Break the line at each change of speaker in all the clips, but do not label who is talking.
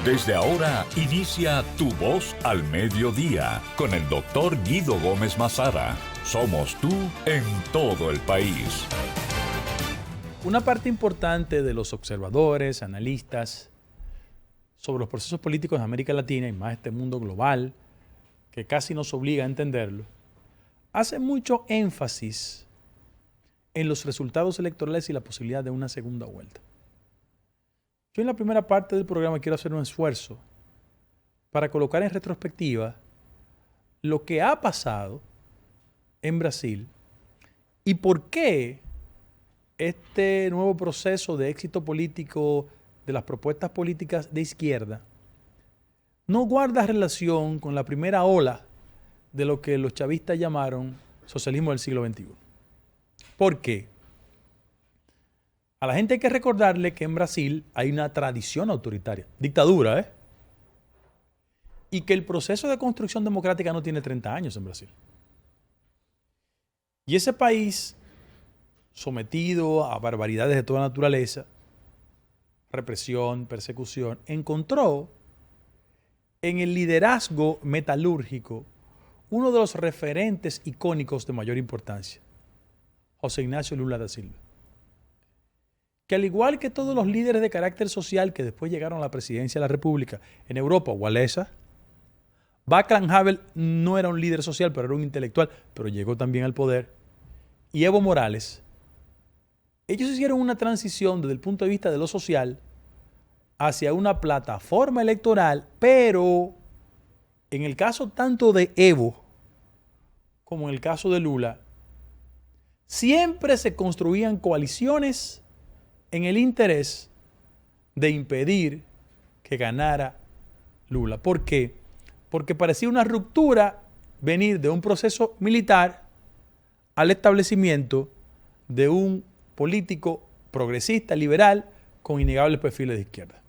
Desde ahora inicia Tu Voz al Mediodía con el doctor Guido Gómez Mazara. Somos tú en todo el país.
Una parte importante de los observadores, analistas sobre los procesos políticos de América Latina y más este mundo global que casi nos obliga a entenderlo, hace mucho énfasis en los resultados electorales y la posibilidad de una segunda vuelta. Yo en la primera parte del programa quiero hacer un esfuerzo para colocar en retrospectiva lo que ha pasado en Brasil y por qué este nuevo proceso de éxito político de las propuestas políticas de izquierda no guarda relación con la primera ola de lo que los chavistas llamaron socialismo del siglo XXI. ¿Por qué? A la gente hay que recordarle que en Brasil hay una tradición autoritaria, dictadura, ¿eh? Y que el proceso de construcción democrática no tiene 30 años en Brasil. Y ese país, sometido a barbaridades de toda naturaleza, represión, persecución, encontró en el liderazgo metalúrgico uno de los referentes icónicos de mayor importancia, José Ignacio Lula da Silva, que al igual que todos los líderes de carácter social que después llegaron a la presidencia de la República en Europa, Walesa, Václav Havel no era un líder social, pero era un intelectual, pero llegó también al poder, y Evo Morales, ellos hicieron una transición desde el punto de vista de lo social hacia una plataforma electoral, pero en el caso tanto de Evo como en el caso de Lula, siempre se construían coaliciones en el interés de impedir que ganara Lula. ¿Por qué? Porque parecía una ruptura venir de un proceso militar al establecimiento de un político progresista, liberal, con innegables perfiles de izquierda.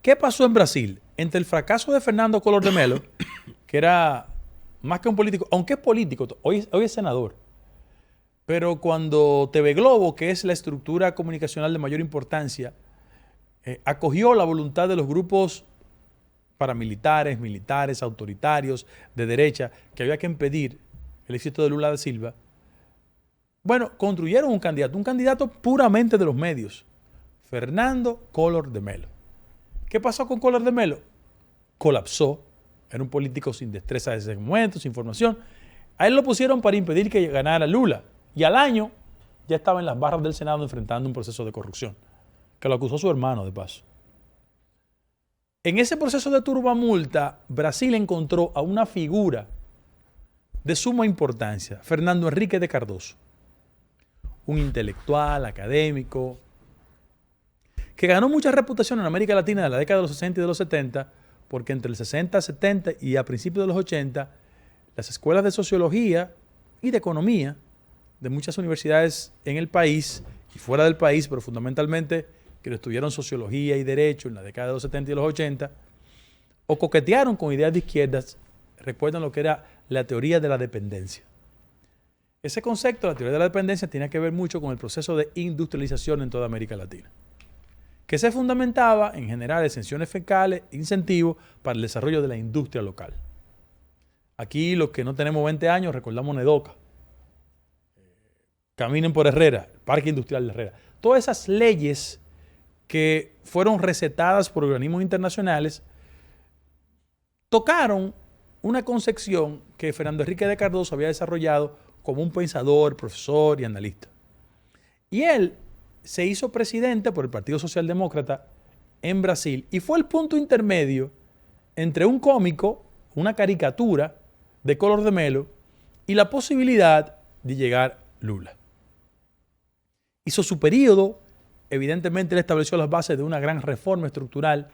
¿Qué pasó en Brasil? Entre el fracaso de Fernando Collor de Mello, que era más que un político, aunque es político, hoy es senador, pero cuando TV Globo, que es la estructura comunicacional de mayor importancia, acogió la voluntad de los grupos paramilitares, militares, autoritarios, de derecha, que había que impedir el éxito de Lula da Silva, bueno, construyeron un candidato puramente de los medios, Fernando Collor de Mello. ¿Qué pasó con Collor de Mello? Colapsó, era un político sin destreza de ese momento, sin formación. A él lo pusieron para impedir que ganara Lula. Y al año ya estaba en las barras del Senado enfrentando un proceso de corrupción, que lo acusó su hermano de paso. En ese proceso de turbamulta, Brasil encontró a una figura de suma importancia, Fernando Henrique de Cardoso, un intelectual, académico, que ganó mucha reputación en América Latina en la década de los 60 y de los 70, porque entre el 60, 70 y a principios de los 80, las escuelas de sociología y de economía de muchas universidades en el país y fuera del país, pero fundamentalmente que estudiaron sociología y derecho en la década de los 70 y los 80, o coquetearon con ideas de izquierdas, recuerdan lo que era la teoría de la dependencia. Ese concepto, la teoría de la dependencia, tiene que ver mucho con el proceso de industrialización en toda América Latina, que se fundamentaba en generar exenciones fiscales, incentivos para el desarrollo de la industria local. Aquí los que no tenemos 20 años recordamos Nedoca, Caminen por Herrera, el Parque Industrial de Herrera. Todas esas leyes que fueron recetadas por organismos internacionales tocaron una concepción que Fernando Henrique de Cardoso había desarrollado como un pensador, profesor y analista. Y él se hizo presidente por el Partido Socialdemócrata en Brasil y fue el punto intermedio entre un cómico, una caricatura de Collor de Mello y la posibilidad de llegar Lula. Hizo su periodo, evidentemente él estableció las bases de una gran reforma estructural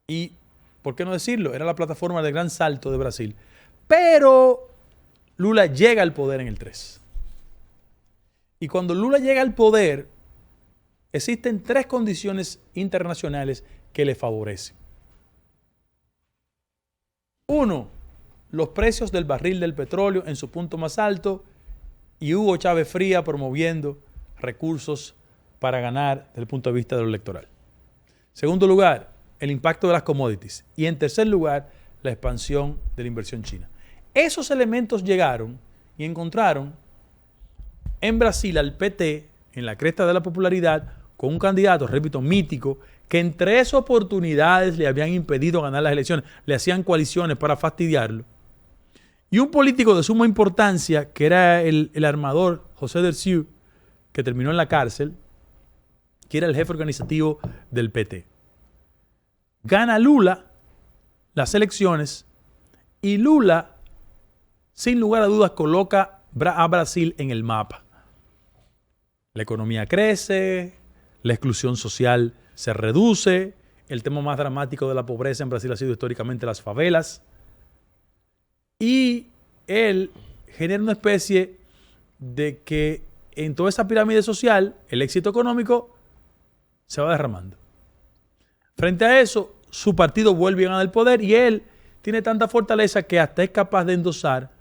y, ¿por qué no decirlo? Era la plataforma del gran salto de Brasil. Pero Lula llega al poder en el 3. Y cuando Lula llega al poder, existen 3 condiciones internacionales que le favorecen. 1, los precios del barril del petróleo en su punto más alto y Hugo Chávez Frías promoviendo recursos para ganar desde el punto de vista de lo electoral. Segundo lugar, el impacto de las commodities. Y en tercer lugar, la expansión de la inversión china. Esos elementos llegaron y encontraron en Brasil al PT, en la cresta de la popularidad, con un candidato, repito, mítico, que en 3 oportunidades le habían impedido ganar las elecciones, le hacían coaliciones para fastidiarlo. Y un político de suma importancia, que era el armador José Derciu, que terminó en la cárcel, que era el jefe organizativo del PT. Gana Lula las elecciones y Lula, sin lugar a dudas, coloca a Brasil en el mapa. La economía crece, la exclusión social se reduce, el tema más dramático de la pobreza en Brasil ha sido históricamente las favelas, y él genera una especie de que en toda esa pirámide social el éxito económico se va derramando. Frente a eso, su partido vuelve a ganar el poder y él tiene tanta fortaleza que hasta es capaz de endosar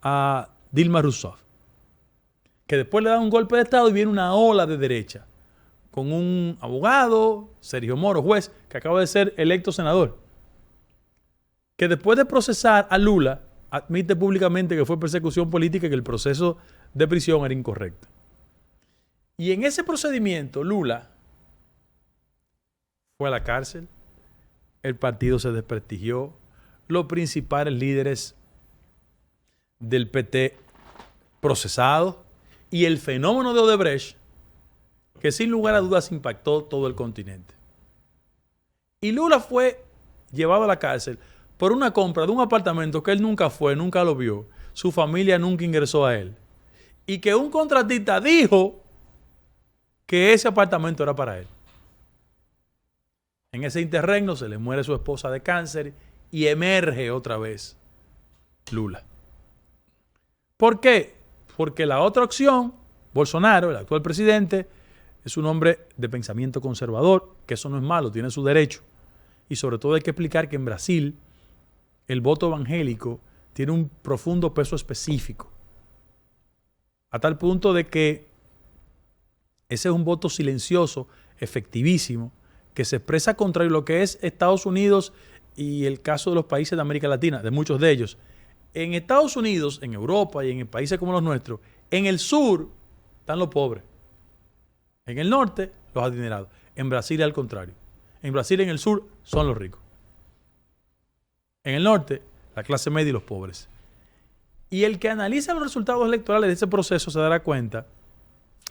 a Dilma Rousseff, que después le da un golpe de estado y viene una ola de derecha con un abogado, Sergio Moro, juez, que acaba de ser electo senador, que después de procesar a Lula admite públicamente que fue persecución política y que el proceso de prisión era incorrecto. Y en ese procedimiento Lula fue a la cárcel, el partido se desprestigió, los principales líderes del PT procesados y el fenómeno de Odebrecht, que sin lugar a dudas impactó todo el continente. Y Lula fue llevado a la cárcel por una compra de un apartamento que él nunca fue, nunca lo vio, su familia nunca ingresó a él, y que un contratista dijo que ese apartamento era para él. En ese interregno se le muere su esposa de cáncer y emerge otra vez Lula. ¿Por qué? Porque la otra opción, Bolsonaro, el actual presidente, es un hombre de pensamiento conservador, que eso no es malo, tiene su derecho. Y sobre todo hay que explicar que en Brasil el voto evangélico tiene un profundo peso específico, a tal punto de que ese es un voto silencioso, efectivísimo, que se expresa contra lo que es Estados Unidos y el caso de los países de América Latina, de muchos de ellos. En Estados Unidos, en Europa y en países como los nuestros, en el sur están los pobres. En el norte, los adinerados. En Brasil es al contrario. En Brasil, en el sur, son los ricos. En el norte, la clase media y los pobres. Y el que analiza los resultados electorales de ese proceso se dará cuenta,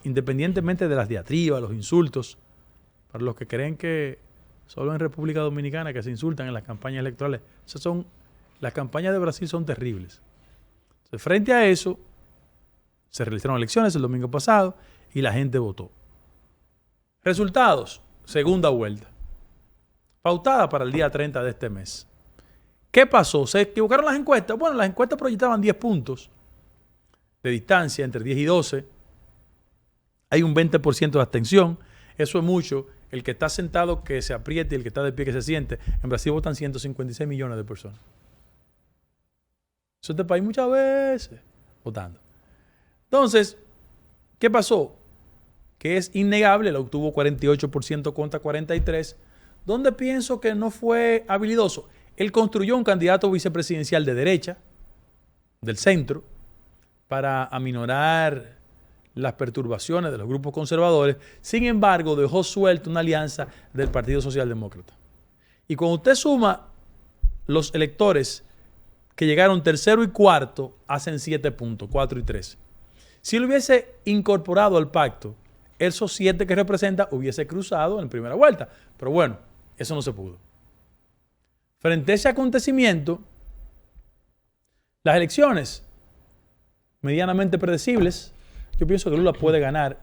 independientemente de las diatribas, los insultos, para los que creen que solo en República Dominicana que se insultan en las campañas electorales, las campañas de Brasil son terribles. Entonces, frente a eso, se realizaron elecciones el domingo pasado y la gente votó. Resultados, segunda vuelta, pautada para el día 30 de este mes. ¿Qué pasó? ¿Se equivocaron las encuestas? Bueno, las encuestas proyectaban 10 puntos de distancia entre 10 y 12. Hay un 20% de abstención. Eso es mucho. El que está sentado que se apriete y el que está de pie que se siente. En Brasil votan 156 millones de personas. Eso es este país muchas veces votando. Entonces, ¿qué pasó? Que es innegable, la obtuvo 48% contra 43%, donde pienso que no fue habilidoso. Él construyó un candidato vicepresidencial de derecha, del centro, para aminorar las perturbaciones de los grupos conservadores. Sin embargo, dejó suelta una alianza del Partido Socialdemócrata. Y cuando usted suma los electores que llegaron tercero y cuarto, hacen 7 puntos, 4 y 13. Si él hubiese incorporado al pacto esos 7 que representa, hubiese cruzado en primera vuelta. Pero bueno, eso no se pudo. Frente a ese acontecimiento, las elecciones medianamente predecibles, yo pienso que Lula puede ganar.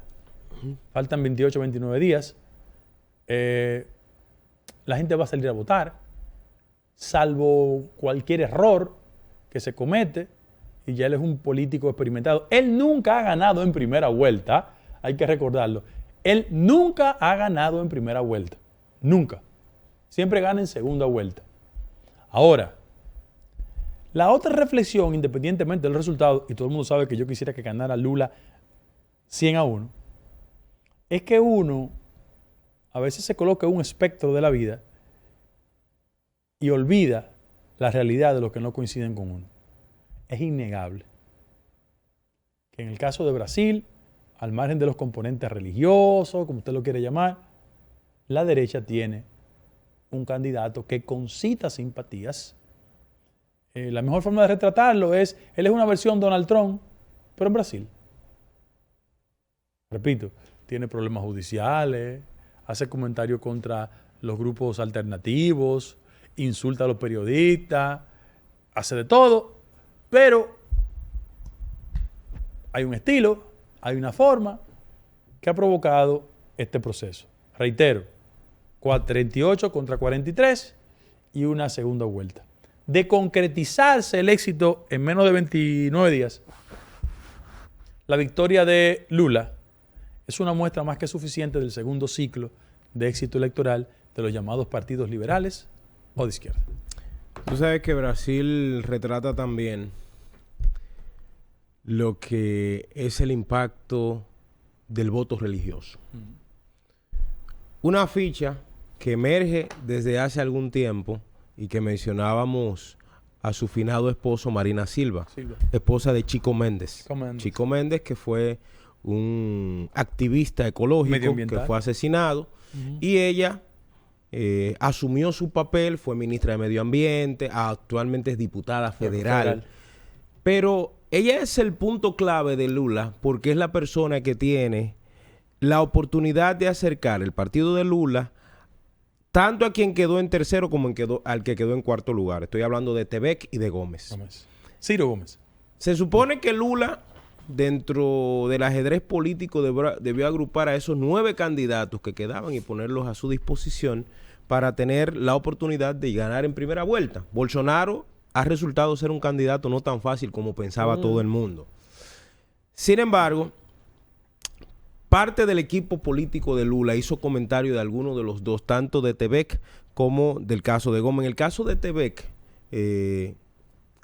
Faltan 28, 29 días. La gente va a salir a votar, salvo cualquier error que se comete, y ya él es un político experimentado. Él nunca ha ganado en primera vuelta, hay que recordarlo. Él nunca ha ganado en primera vuelta. Nunca. Siempre gana en segunda vuelta. Ahora, la otra reflexión, independientemente del resultado, y todo el mundo sabe que yo quisiera que ganara Lula 100-1, es que uno a veces se coloca en un espectro de la vida y olvida la realidad de los que no coinciden con uno. Es innegable que en el caso de Brasil, al margen de los componentes religiosos, como usted lo quiere llamar, la derecha tiene un candidato que concita simpatías. La mejor forma de retratarlo es, él es una versión Donald Trump, pero en Brasil. Repito, tiene problemas judiciales, hace comentarios contra los grupos alternativos, insulta a los periodistas, hace de todo, pero hay un estilo, hay una forma que ha provocado este proceso. Reitero, 38 contra 43 y una segunda vuelta. De concretizarse el éxito en menos de 29 días, la victoria de Lula es una muestra más que suficiente del segundo ciclo de éxito electoral de los llamados partidos liberales o de izquierda.
Tú sabes que Brasil retrata también lo que es el impacto del voto religioso. Una ficha que emerge desde hace algún tiempo y que mencionábamos a su finado esposo Marina Silva, esposa de Chico Méndez. Chico Méndez, que fue un activista ecológico que fue asesinado, y ella asumió su papel, fue ministra de Medio Ambiente, actualmente es diputada federal. Pero ella es el punto clave de Lula porque es la persona que tiene la oportunidad de acercar el partido de Lula tanto a quien quedó en tercero como al que quedó en cuarto lugar. Estoy hablando de Tebek y de Gómez.
Ciro Gómez.
Se supone que Lula, dentro del ajedrez político, debió agrupar a esos 9 candidatos que quedaban y ponerlos a su disposición para tener la oportunidad de ganar en primera vuelta. Bolsonaro ha resultado ser un candidato no tan fácil como pensaba todo el mundo. Sin embargo, parte del equipo político de Lula hizo comentario de alguno de los dos, tanto de Tebek como del caso de Gómez. En el caso de Tebek,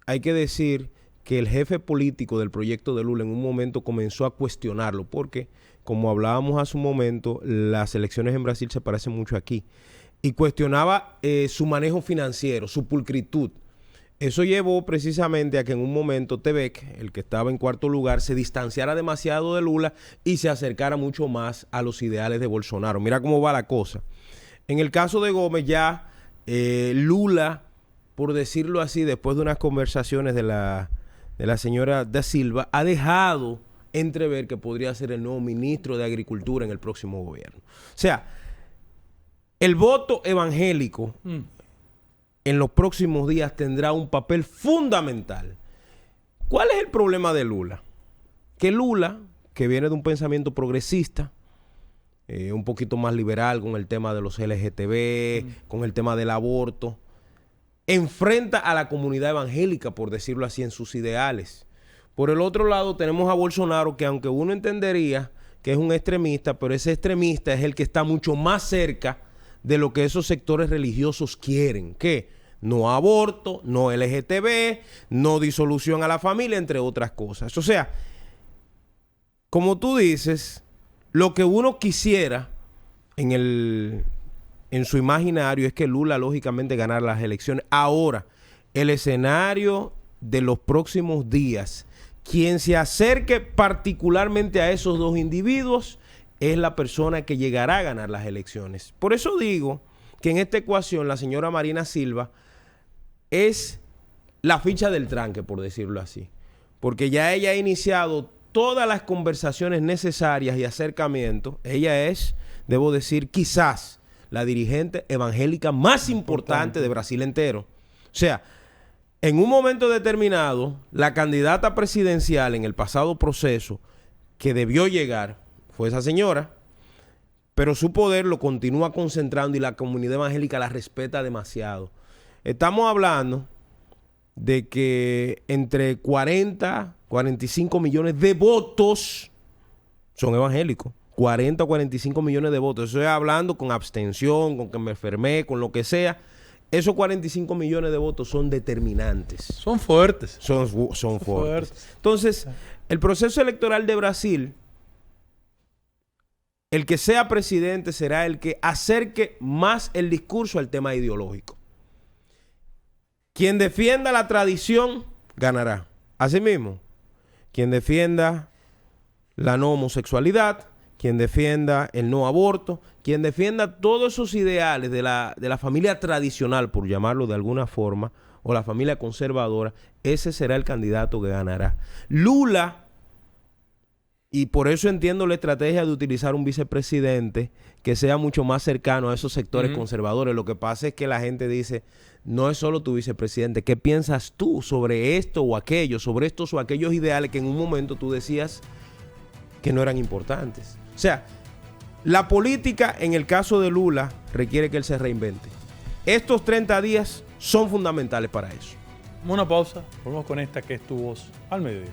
hay que decir que el jefe político del proyecto de Lula en un momento comenzó a cuestionarlo, porque, como hablábamos hace un momento, las elecciones en Brasil se parecen mucho aquí, y cuestionaba su manejo financiero, su pulcritud. Eso llevó precisamente a que en un momento Tebek, el que estaba en cuarto lugar, se distanciara demasiado de Lula y se acercara mucho más a los ideales de Bolsonaro. Mira cómo va la cosa. En el caso de Gómez, ya Lula, por decirlo así, después de unas conversaciones de la señora Da Silva, ha dejado entrever que podría ser el nuevo ministro de Agricultura en el próximo gobierno. O sea, el voto evangélico en los próximos días tendrá un papel fundamental. ¿Cuál es el problema de Lula? Que Lula, que viene de un pensamiento progresista, un poquito más liberal con el tema de los LGTB, con el tema del aborto, enfrenta a la comunidad evangélica, por decirlo así, en sus ideales. Por el otro lado tenemos a Bolsonaro, que aunque uno entendería que es un extremista, pero ese extremista es el que está mucho más cerca de lo que esos sectores religiosos quieren, que no aborto, no LGTB, no disolución a la familia, entre otras cosas. O sea, como tú dices, lo que uno quisiera en su imaginario es que Lula lógicamente ganara las elecciones. Ahora, el escenario de los próximos días, quien se acerque particularmente a esos dos individuos es la persona que llegará a ganar las elecciones. Por eso digo que en esta ecuación la señora Marina Silva es la ficha del tranque, por decirlo así. Porque ya ella ha iniciado todas las conversaciones necesarias y acercamientos. Ella es, debo decir, quizás la dirigente evangélica más importante de Brasil entero. O sea, en un momento determinado, la candidata presidencial en el pasado proceso que debió llegar fue esa señora, pero su poder lo continúa concentrando y la comunidad evangélica la respeta demasiado. Estamos hablando de que entre 40, 45 millones de votos son evangélicos. 40 o 45 millones de votos. Estoy hablando con abstención, con que me enfermé, con lo que sea. Esos 45 millones de votos son determinantes.
Son fuertes.
Son fuertes. Entonces, el proceso electoral de Brasil, el que sea presidente será el que acerque más el discurso al tema ideológico. Quien defienda la tradición ganará. Asimismo, quien defienda la no homosexualidad, quien defienda el no aborto, quien defienda todos esos ideales de la familia tradicional, por llamarlo de alguna forma, o la familia conservadora, ese será el candidato que ganará. Lula, y por eso entiendo la estrategia de utilizar un vicepresidente que sea mucho más cercano a esos sectores conservadores. Lo que pasa es que la gente dice, no es solo tu vicepresidente, ¿qué piensas tú sobre esto o aquello, sobre estos o aquellos ideales que en un momento tú decías que no eran importantes? O sea, la política en el caso de Lula requiere que él se reinvente. Estos 30 días son fundamentales para eso.
Una pausa, volvemos con esta que es Tu Voz al Mediodía.